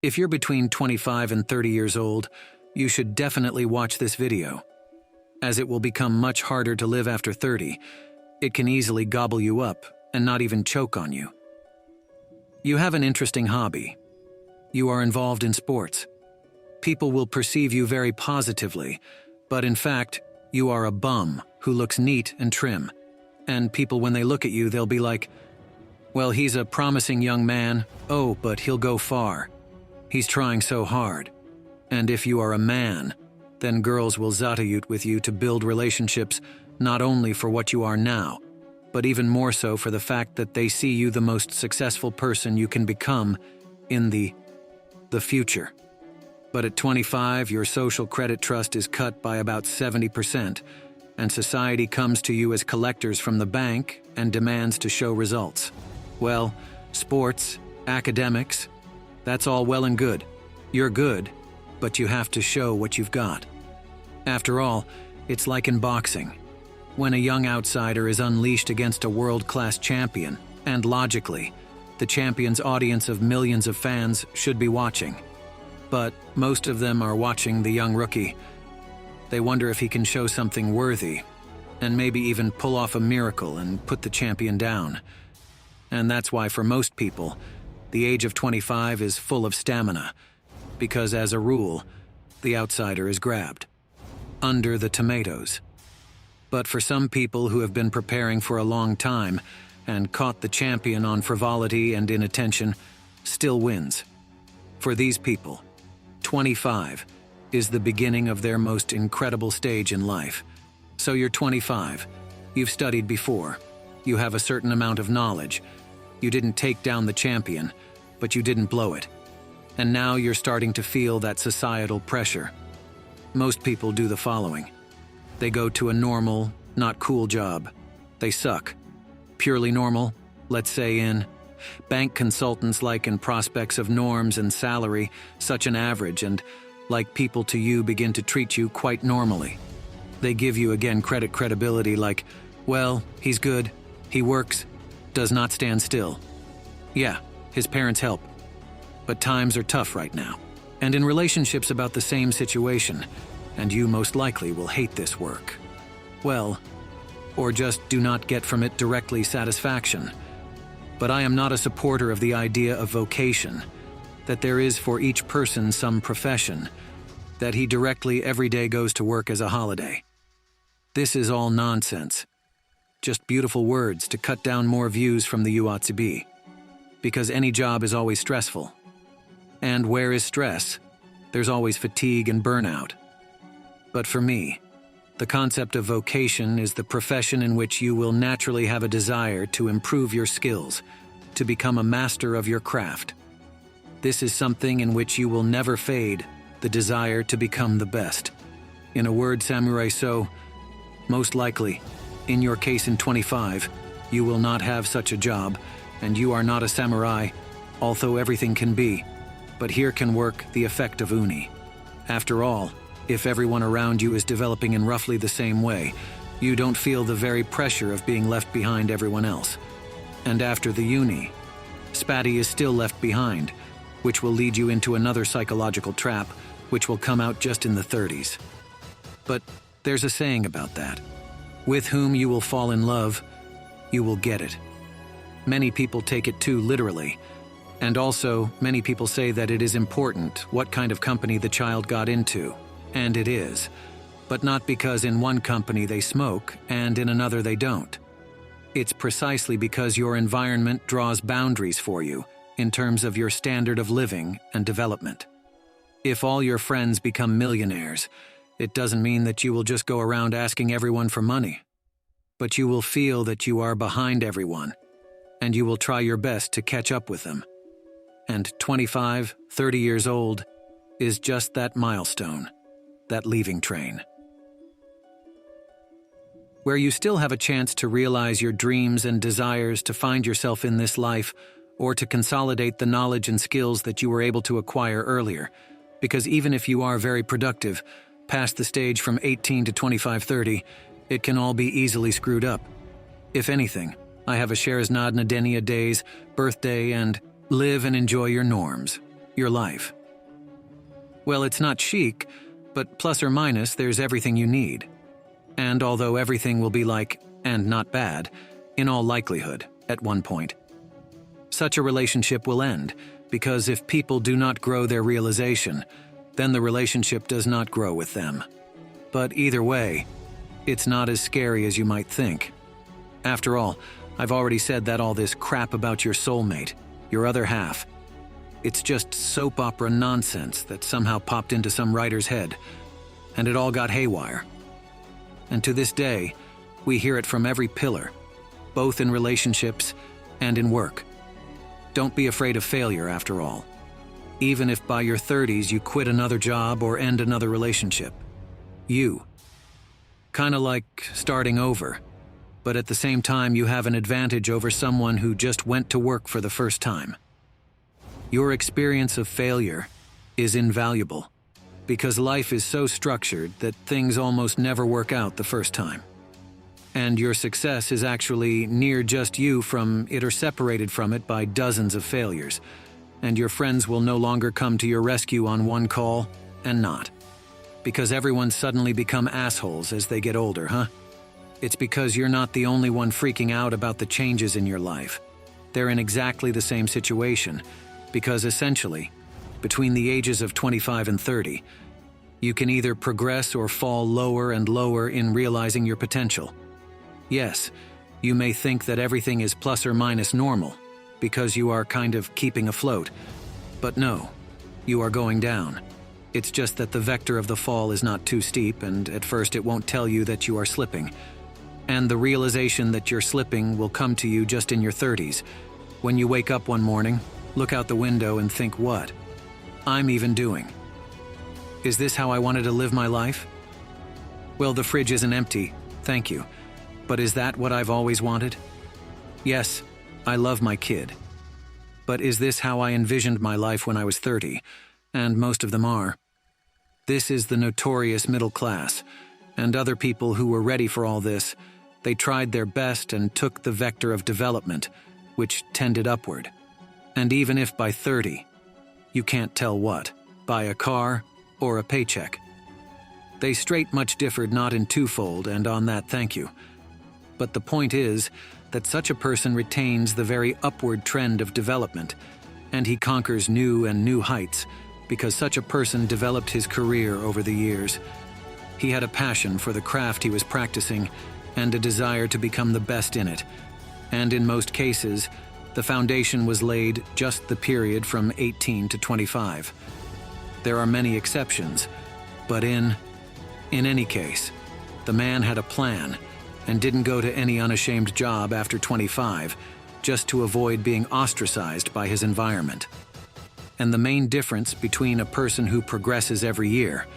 If you're between 25 and 30 years old, you should definitely watch this video. As it will become much harder to live after 30, it can easily gobble you up and not even choke on you. You have an interesting hobby. You are involved in sports. People will perceive you very positively, but in fact, you are a bum who looks neat and trim. And people, when they look at you, they'll be like, well, he's a promising young man. Oh, but he'll go far. He's trying so hard. And if you are a man, then girls will zatayut with you to build relationships not only for what you are now, but even more so for the fact that they see you the most successful person you can become in the future. But at 25, your social credit trust is cut by about 70%, and society comes to you as collectors from the bank and demands to show results. Well, sports, academics, that's all well and good. You're good, but you have to show what you've got. After all, it's like in boxing. When a young outsider is unleashed against a world-class champion, and logically, the champion's audience of millions of fans should be watching. But most of them are watching the young rookie. They wonder if he can show something worthy, and maybe even pull off a miracle and put the champion down. And that's why for most people, the age of 25 is full of stamina, because as a rule, the outsider is grabbed. Under the tomatoes. But for some people who have been preparing for a long time and caught the champion on frivolity and inattention, still wins. For these people, 25 is the beginning of their most incredible stage in life. So you're 25, you've studied before, you have a certain amount of knowledge, you didn't take down the champion, but you didn't blow it. And now you're starting to feel that societal pressure. Most people do the following. They go to a normal, not cool job. They suck. Purely normal, let's say in bank consultants like in prospects of norms and salary, such an average, and like people to you begin to treat you quite normally. They give you again credibility like, well, he's good, he works, does not stand still. Yeah, his parents help. But times are tough right now. And in relationships about the same situation, and you most likely will hate this work. Well, or just do not get from it directly satisfaction. But I am not a supporter of the idea of vocation, that there is for each person some profession, that he directly every day goes to work as a holiday. This is all nonsense. Just beautiful words to cut down more views from the UATSB. Because any job is always stressful. And where is stress? There's always fatigue and burnout. But for me, the concept of vocation is the profession in which you will naturally have a desire to improve your skills, to become a master of your craft. This is something in which you will never fade, the desire to become the best. In a word, samurai, so, most likely, in your case in 25, you will not have such a job, and you are not a samurai, although everything can be. But here can work the effect of uni. After all, if everyone around you is developing in roughly the same way, you don't feel the very pressure of being left behind everyone else. And after the uni, Spatty is still left behind, which will lead you into another psychological trap, which will come out just in the 30s. But there's a saying about that. With whom you will fall in love, you will get it. Many people take it too literally. And also, many people say that it is important what kind of company the child got into. And it is. But not because in one company they smoke and in another they don't. It's precisely because your environment draws boundaries for you in terms of your standard of living and development. If all your friends become millionaires, it doesn't mean that you will just go around asking everyone for money. But you will feel that you are behind everyone, and you will try your best to catch up with them. And 25, 30 years old is just that milestone, that leaving train. Where you still have a chance to realize your dreams and desires to find yourself in this life, or to consolidate the knowledge and skills that you were able to acquire earlier. Because even if you are very productive, past the stage from 18 to 25, 30, it can all be easily screwed up. If anything, I have a Sherazad Nadenia days, birthday, and live and enjoy your norms, your life. Well, it's not chic, but plus or minus, there's everything you need. And although everything will be like, and not bad, in all likelihood, at one point, such a relationship will end, because if people do not grow their realization, then the relationship does not grow with them. But either way, it's not as scary as you might think. After all, I've already said that all this crap about your soulmate, your other half, it's just soap opera nonsense that somehow popped into some writer's head, and it all got haywire. And to this day, we hear it from every pillar, both in relationships and in work. Don't be afraid of failure, after all. Even if by your 30s you quit another job or end another relationship. Kinda like starting over, but at the same time you have an advantage over someone who just went to work for the first time. Your experience of failure is invaluable, because life is so structured that things almost never work out the first time. And your success is actually near just you from it or separated from it by dozens of failures, and your friends will no longer come to your rescue on one call and not. Because everyone suddenly become assholes as they get older, huh? It's because you're not the only one freaking out about the changes in your life. They're in exactly the same situation, because essentially, between the ages of 25 and 30, you can either progress or fall lower and lower in realizing your potential. Yes, you may think that everything is plus or minus normal, because you are kind of keeping afloat. But no, you are going down. It's just that the vector of the fall is not too steep, and at first it won't tell you that you are slipping. And the realization that you're slipping will come to you just in your 30s, when you wake up one morning, look out the window and think, what? I'm even doing. Is this how I wanted to live my life? Well, the fridge isn't empty, thank you. But is that what I've always wanted? Yes, I love my kid. But is this how I envisioned my life when I was 30? And most of them are. This is the notorious middle class, and other people who were ready for all this, they tried their best and took the vector of development, which tended upward. And even if by 30, you can't tell what, buy a car or a paycheck. They straight much differed not in twofold, and on that thank you. But the point is that such a person retains the very upward trend of development, and he conquers new and new heights, because such a person developed his career over the years. He had a passion for the craft he was practicing, and a desire to become the best in it. And in most cases, the foundation was laid just the period from 18 to 25. There are many exceptions, but in any case, the man had a plan and didn't go to any unashamed job after 25 just to avoid being ostracized by his environment. And the main difference between a person who progresses every year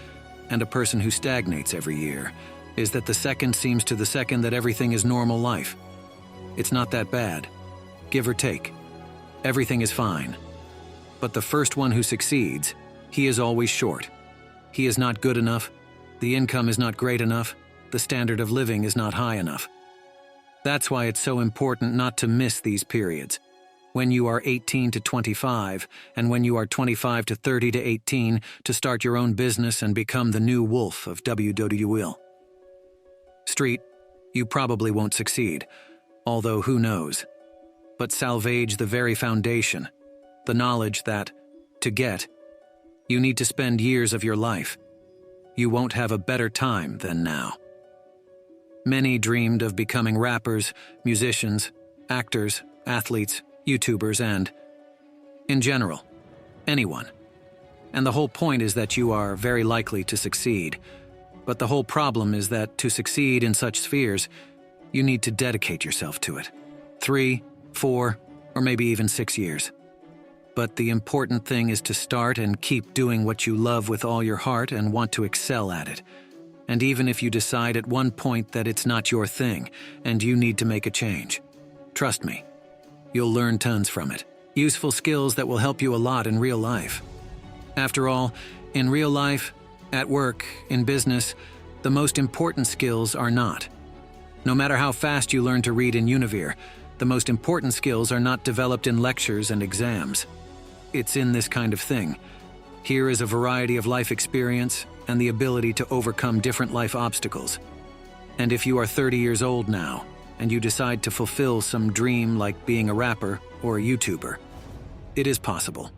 and a person who stagnates every year is that the second seems to the second that everything is normal life. It's not that bad, give or take. Everything is fine. But the first one who succeeds, he is always short. He is not good enough, the income is not great enough, the standard of living is not high enough. That's why it's so important not to miss these periods. When you are 18 to 25, and when you are 25 to 30 to 18, to start your own business and become the new wolf of WWL. Street, you probably won't succeed, although who knows. But salvage the very foundation, the knowledge that, to get, you need to spend years of your life. You won't have a better time than now. Many dreamed of becoming rappers, musicians, actors, athletes, YouTubers, and, in general, anyone. And the whole point is that you are very likely to succeed. But the whole problem is that to succeed in such spheres, you need to dedicate yourself to it. 3, 4, or maybe even 6 years. But the important thing is to start and keep doing what you love with all your heart and want to excel at it. And even if you decide at one point that it's not your thing and you need to make a change, trust me, you'll learn tons from it. Useful skills that will help you a lot in real life. After all, in real life, at work, in business, the most important skills are not. No matter how fast you learn to read in Univere, the most important skills are not developed in lectures and exams. It's in this kind of thing. Here is a variety of life experience and the ability to overcome different life obstacles. And if you are 30 years old now, and you decide to fulfill some dream like being a rapper or a YouTuber, it is possible.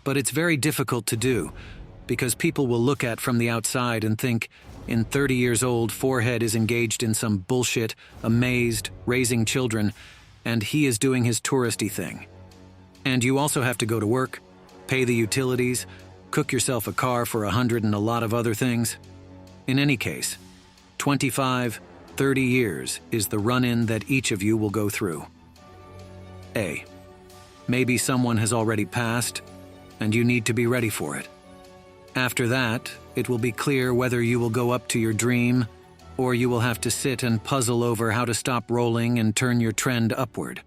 But it's very difficult to do, because people will look at from the outside and think, in 30 years old, Forehead is engaged in some bullshit, amazed, raising children, and he is doing his touristy thing. And you also have to go to work, pay the utilities, cook yourself a car for 100 and a lot of other things. In any case, 25, 30 years is the run-in that each of you will go through. A. Maybe someone has already passed, and you need to be ready for it. After that, it will be clear whether you will go up to your dream, or you will have to sit and puzzle over how to stop rolling and turn your trend upward.